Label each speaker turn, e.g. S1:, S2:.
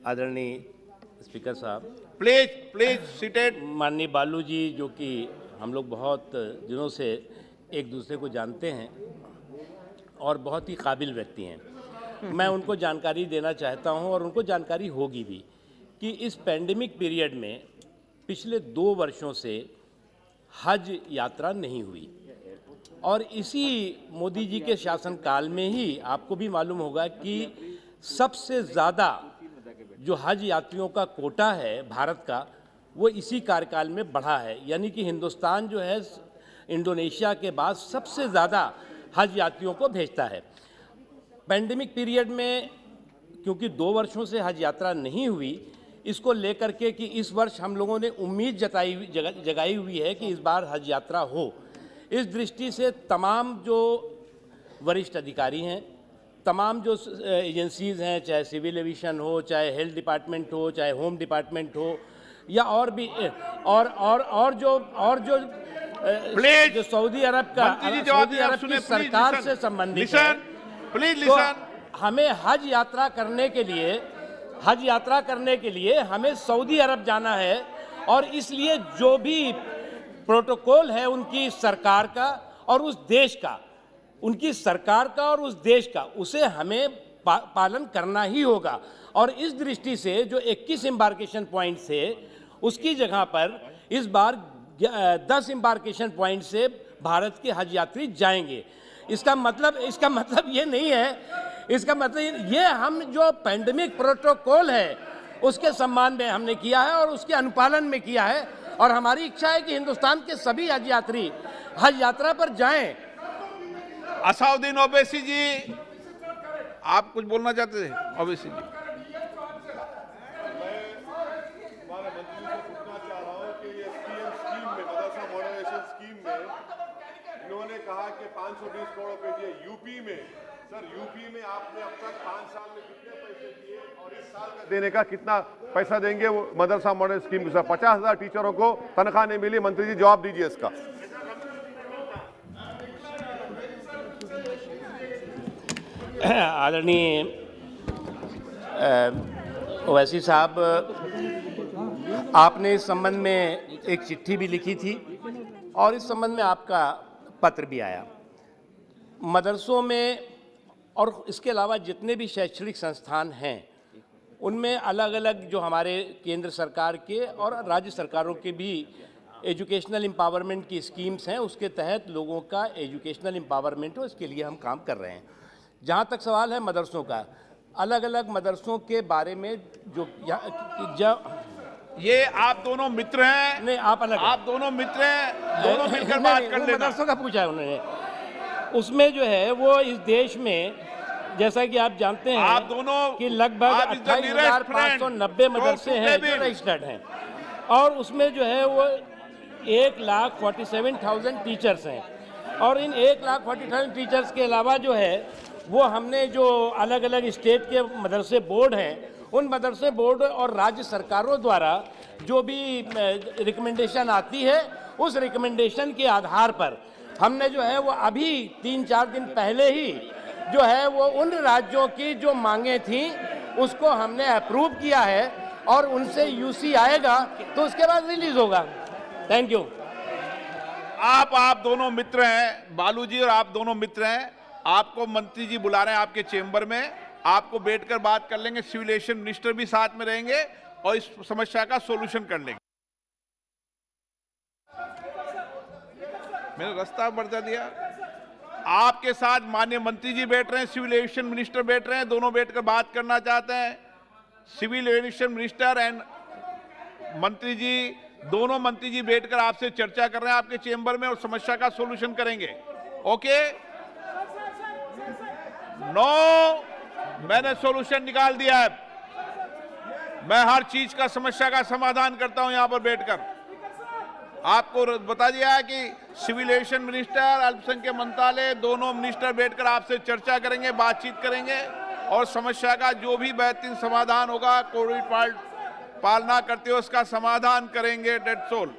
S1: आदरणीय स्पीकर साहब,
S2: please seated.
S1: माननीय बालू जी, जो कि हम लोग बहुत दिनों से एक दूसरे को जानते हैं और बहुत ही काबिल व्यक्ति हैं, मैं उनको जानकारी देना चाहता हूं और उनको जानकारी होगी भी कि इस पैंडेमिक पीरियड में पिछले 2 वर्षों से हज यात्रा नहीं हुई और इसी मोदी जी के शासनकाल में ही आपको भी मालूम होगा कि सबसे ज़्यादा जो हज यात्रियों का कोटा है भारत का, वो इसी कार्यकाल में बढ़ा है। यानी कि हिंदुस्तान जो है इंडोनेशिया के बाद सबसे ज़्यादा हज यात्रियों को भेजता है। पैंडेमिक पीरियड में क्योंकि 2 वर्षों से हज यात्रा नहीं हुई, इसको लेकर के कि इस वर्ष हम लोगों ने उम्मीद जगाई हुई है कि इस बार हज यात्रा हो। इस दृष्टि से तमाम जो वरिष्ठ अधिकारी हैं, तमाम जो एजेंसीज़ हैं, चाहे सिविल एविएशन हो, चाहे हेल्थ डिपार्टमेंट हो, चाहे होम डिपार्टमेंट हो, या और भी और जो जो सऊदी अरब की सरकार से संबंधित है, तो हमें हज यात्रा करने के लिए हमें सऊदी अरब जाना है और इसलिए जो भी प्रोटोकॉल है उनकी सरकार का और उस देश का, उसे हमें पालन करना ही होगा। और इस दृष्टि से जो 21 एम्बार्केशन पॉइंट थे, उसकी जगह पर इस बार 10 एम्बार्केशन पॉइंट से भारत के हज यात्री जाएंगे। इसका मतलब ये नहीं है, इसका मतलब ये हम जो पैंडेमिक प्रोटोकॉल है उसके सम्मान में हमने किया है और उसके अनुपालन में किया है और हमारी इच्छा है कि हिंदुस्तान के सभी हज यात्री हज यात्रा पर जाएं।
S2: असाउद्दीन ओवैसी जी, आप कुछ बोलना चाहते थे? ओवैसी जी,
S3: इन्होंने कहा कि 520 करोड़ रुपए दिए यूपी में। सर, यूपी में आपने अब तक 5 साल में कितने पैसे दिए और इस साल का देने का कितना पैसा देंगे वो मदरसा मॉडल स्कीम के साथ? 50,000 टीचरों को तनख्वाह नहीं मिली। मंत्री जी जवाब दीजिए इसका।
S1: आदरणीय ओवैसी साहब, आपने इस संबंध में एक चिट्ठी भी लिखी थी और इस संबंध में आपका पत्र भी आया। मदरसों में और इसके अलावा जितने भी शैक्षणिक संस्थान हैं, उनमें अलग अलग जो हमारे केंद्र सरकार के और राज्य सरकारों के भी एजुकेशनल एम्पावरमेंट की स्कीम्स हैं, उसके तहत लोगों का एजुकेशनल एम्पावरमेंट हो, इसके लिए हम काम कर रहे हैं। जहाँ तक सवाल है मदरसों का, अलग अलग मदरसों के बारे में
S2: ये आप दोनों मित्र हैं?
S1: नहीं, आप दोनों मित्र हैं,
S2: दोनों मिलकर बात कर लेना।
S1: मदरसों का पूछा है उन्होंने, उसमें जो है वो इस देश में जैसा कि आप जानते हैं
S2: आप दोनों
S1: कि लगभग 28,590 मदरसे हैं जो रजिस्टर्ड हैं और उसमें जो है वो 1,47,000 टीचर्स हैं और इन 1,40,000 टीचर्स के अलावा जो है वो हमने जो अलग अलग स्टेट के मदरसे बोर्ड हैं, उन मदरसे बोर्ड और राज्य सरकारों द्वारा जो भी रिकमेंडेशन आती है, उस रिकमेंडेशन के आधार पर हमने जो है वो अभी 3-4 दिन पहले ही जो है वो उन राज्यों की जो मांगे थी उसको हमने अप्रूव किया है और उनसे यूसी आएगा तो उसके बाद रिलीज होगा। Thank you.
S2: आप दोनों मित्र हैं, बालू जी और आप दोनों मित्र हैं। आपको मंत्री जी बुला रहे हैं आपके चेंबर में, आपको बैठकर बात कर लेंगे। सिविल एविएशन मिनिस्टर भी साथ में रहेंगे और इस समस्या का सॉल्यूशन कर लेंगे। मैंने रास्ता बढ़ा दिया। आपके साथ माननीय मंत्री जी बैठ रहे हैं, सिविल एविएशन मिनिस्टर बैठ रहे हैं, दोनों बैठकर बात करना चाहते हैं। सिविल एविएशन मिनिस्टर एंड मंत्री जी, दोनों मंत्री जी बैठकर आपसे चर्चा कर रहे हैं आपके चेंबर में और समस्या का सॉल्यूशन करेंगे। ओके? नो, मैंने सॉल्यूशन निकाल दिया है। मैं हर चीज का समस्या का समाधान करता हूं यहां पर बैठकर। आपको बता दिया है कि सिविल एविएशन मिनिस्टर, अल्पसंख्यक मंत्रालय, दोनों मिनिस्टर बैठकर आपसे चर्चा करेंगे, बातचीत करेंगे और समस्या का जो भी बेहतरीन समाधान होगा, कोविड पालना करते हुए उसका समाधान करेंगे। That's all.